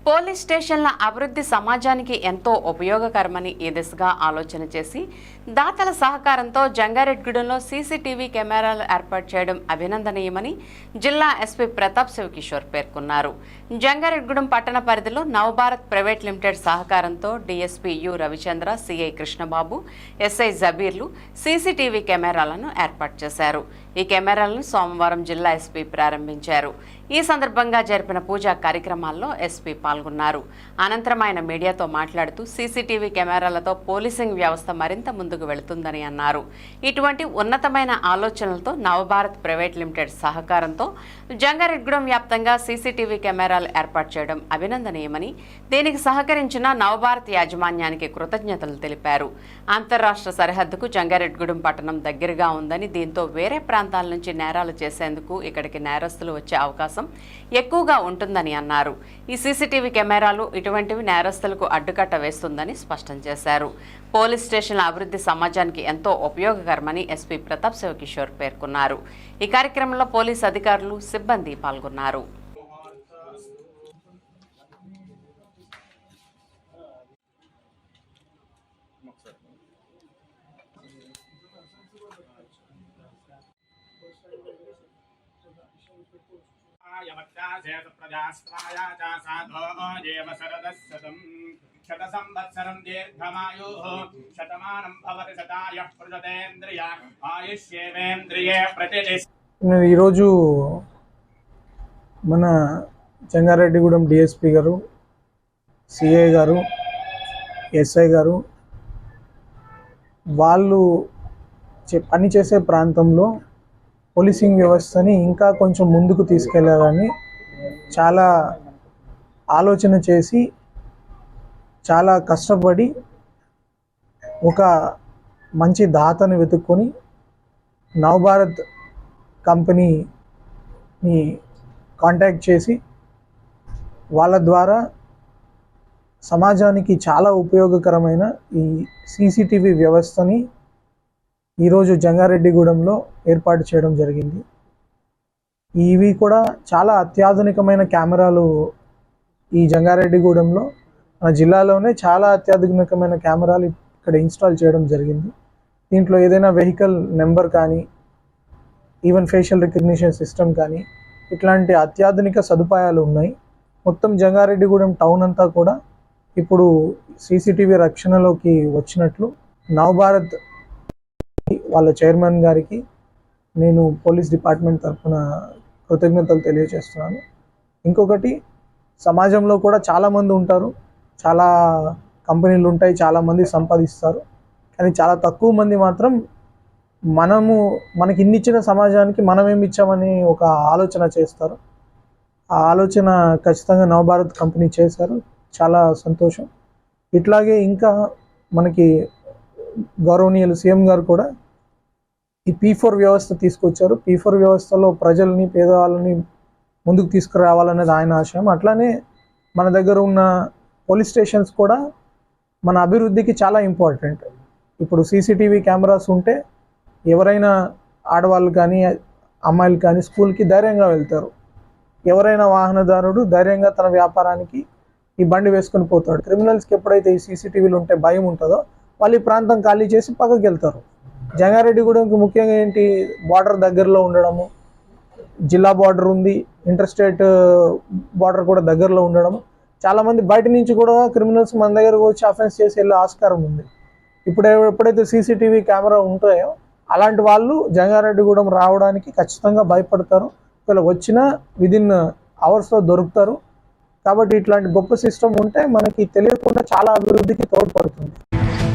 Police స్టేషన్ల అభివృద్ధి సమాజానికి ఎంతో ఉపయోగకరమని ఈ దిశగా ఆలోచన చేసి దాతల సహకారంతో జంగారెడ్డిగూడెంలో సీసీటీవీ కెమెరాలు ఏర్పాటు చేయడం అభినందనీయమని జిల్లా ఎస్పీ ప్రతాప్ శివకిషోర్ పేర్కొన్నారు. జంగారెడ్డిగూడెం పట్టణ పరిధిలో నవభారత్ ప్రైవేట్ లిమిటెడ్ సహకారంతో DSP U Ravichandra, CI Krishnababu, SI జబీర్లు సీసీటీవీ కెమెరాలను ఏర్పాటు చేశారు. ఈ కెమెరాలను సోమవారం జిల్లా ఎస్పీ ప్రారంభించారు. ఈ సందర్భంగా జరిపిన పూజా కార్యక్రమాల్లో ఎస్పీ పాల్గొన్నారు. అనంతరం ఆయన మీడియాతో మాట్లాడుతూ సీసీటీవీ కెమెరాలతో పోలీసింగ్ వ్యవస్థ మరింత ముందుకు వెళుతుందని అన్నారు. ఇటువంటి ఉన్నతమైన ఆలోచనలతో నవభారత్ ప్రైవేట్ లిమిటెడ్ సహకారంతో జంగారెడ్డిగూడెం వ్యాప్తంగా సీసీటీవీ కెమెరాలు ఏర్పాటు చేయడం అభినందనీయమని, దీనికి సహకరించిన నవభారత్ యాజమాన్యానికి కృతజ్ఞతలు తెలిపారు. అంతర్రాష్ట్ర సరిహద్దుకు జంగారెడ్డిగూడెం పట్టణం దగ్గరగా ఉందని, దీంతో వేరే ప్రాంతాల నుంచి నేరాలు చేసేందుకు ఇక్కడికి నేరస్తులు వచ్చే అవకాశం ఎక్కువగా ఉంటుందని అన్నారు. ఈ సీసీటీవీ కెమెరాలు ఇటువంటివి నేరస్తులకు అడ్డుకట్ట వేస్తుందని స్పష్టం చేశారు. పోలీస్ స్టేషన్ల అభివృద్ధి సమాజానికి ఎంతో ఉపయోగకరమని ఎస్పీ ప్రతాప్ శివకిషోర్ పేర్కొన్నారు. ఈ కార్యక్రమంలో పోలీస్ అధికారులు, సిబ్బంది పాల్గొన్నారు. శతసంవత్సరం దీర్ఘమాయుః శతమానం భవతి శతాయః పురుషతేంద్రియ ఆయుష్యేవేంద్రియే ప్రతిష్ఠిత. ఈరోజు మన జంగారెడ్డిగూడెం డిఎస్పీ గారు, సిఐ గారు, ఎస్ఐ గారు వాళ్ళు పనిచేసే ప్రాంతంలో పోలీసింగ్ వ్యవస్థని ఇంకా కొంచెం ముందుకు తీసుకెళ్ళాలని చాలా ఆలోచన చేసి చాలా కష్టపడి ఒక మంచి దాతను వెతుక్కొని నవభారత్ కంపెనీని కాంటాక్ట్ చేసి వాళ్ళ ద్వారా సమాజానికి చాలా ఉపయోగకరమైన ఈ సీసీటీవీ వ్యవస్థని ఈరోజు జంగారెడ్డిగూడెంలో ఏర్పాటు చేయడం జరిగింది. ఇవి కూడా చాలా అత్యాధునికమైన కెమెరాలు ఈ జంగారెడ్డిగూడెంలో, మన జిల్లాలోనే చాలా అత్యాధునికమైన కెమెరాలు ఇక్కడ ఇన్స్టాల్ చేయడం జరిగింది. దీంట్లో ఏదైనా వెహికల్ నెంబర్ కానీ, ఈవెన్ ఫేషియల్ రికగ్నిషన్ సిస్టమ్ కానీ ఇట్లాంటి అత్యాధునిక సదుపాయాలు ఉన్నాయి. మొత్తం జంగారెడ్డిగూడెం టౌన్ అంతా కూడా ఇప్పుడు సీసీటీవీ రక్షణలోకి వచ్చినట్లు నవభారత్ వాళ్ళ చైర్మన్ గారికి నేను పోలీస్ డిపార్ట్మెంట్ తరఫున కృతజ్ఞతలు తెలియజేస్తున్నాను. ఇంకొకటి, సమాజంలో కూడా చాలామంది ఉంటారు, చాలా కంపెనీలు ఉంటాయి, చాలామంది సంపాదిస్తారు, కానీ చాలా తక్కువ మంది మాత్రం మనకి ఇన్నిచ్చిన సమాజానికి మనం ఏమి ఇచ్చామని ఒక ఆలోచన చేస్తారు. ఆ ఆలోచన ఖచ్చితంగా నవభారత్ కంపెనీ చేశారు, చాలా సంతోషం. ఇట్లాగే ఇంకా మనకి గౌరవనీయులు సీఎం గారు కూడా ఈ P4 వ్యవస్థ తీసుకొచ్చారు. P4 వ్యవస్థలో ప్రజల్ని, పేదవాళ్ళని ముందుకు తీసుకురావాలనేది ఆయన ఆశయం. అట్లానే మన దగ్గర ఉన్న పోలీస్ స్టేషన్స్ కూడా మన అభివృద్ధికి చాలా ఇంపార్టెంట్. ఇప్పుడు సీసీటీవీ కెమెరాస్ ఉంటే ఎవరైనా ఆడవాళ్ళు కానీ అమ్మాయిలు కానీ స్కూల్కి ధైర్యంగా వెళ్తారు. ఎవరైనా వాహనదారుడు ధైర్యంగా తన వ్యాపారానికి ఈ బండి వేసుకొని పోతాడు. క్రిమినల్స్కి ఎప్పుడైతే ఈ సీసీటీవీలు ఉంటే భయం ఉంటుందో వాళ్ళు ఈ ప్రాంతం ఖాళీ చేసి పక్కకి వెళ్తారు. జంగారెడ్డిగూడెంకి ముఖ్యంగా ఏంటి, బార్డర్ దగ్గరలో ఉండడము, జిల్లా బార్డర్ ఉంది, ఇంటర్ స్టేట్ బార్డర్ కూడా దగ్గరలో ఉండడం, చాలామంది బయట నుంచి కూడా క్రిమినల్స్ మన దగ్గరకు వచ్చి అఫెన్స్ చేసి వెళ్ళే ఆస్కారం ఉంది. ఎప్పుడైతే సీసీటీవీ కెమెరా ఉంటాయో అలాంటి వాళ్ళు జంగారెడ్డిగూడెం రావడానికి ఖచ్చితంగా భయపడతారు. ఒకవేళ వచ్చినా విదిన్ అవర్స్లో దొరుకుతారు. కాబట్టి ఇట్లాంటి గొప్ప సిస్టమ్ ఉంటే మనకి తెలియకుండా చాలా అభివృద్ధికి తోడ్పడుతుంది.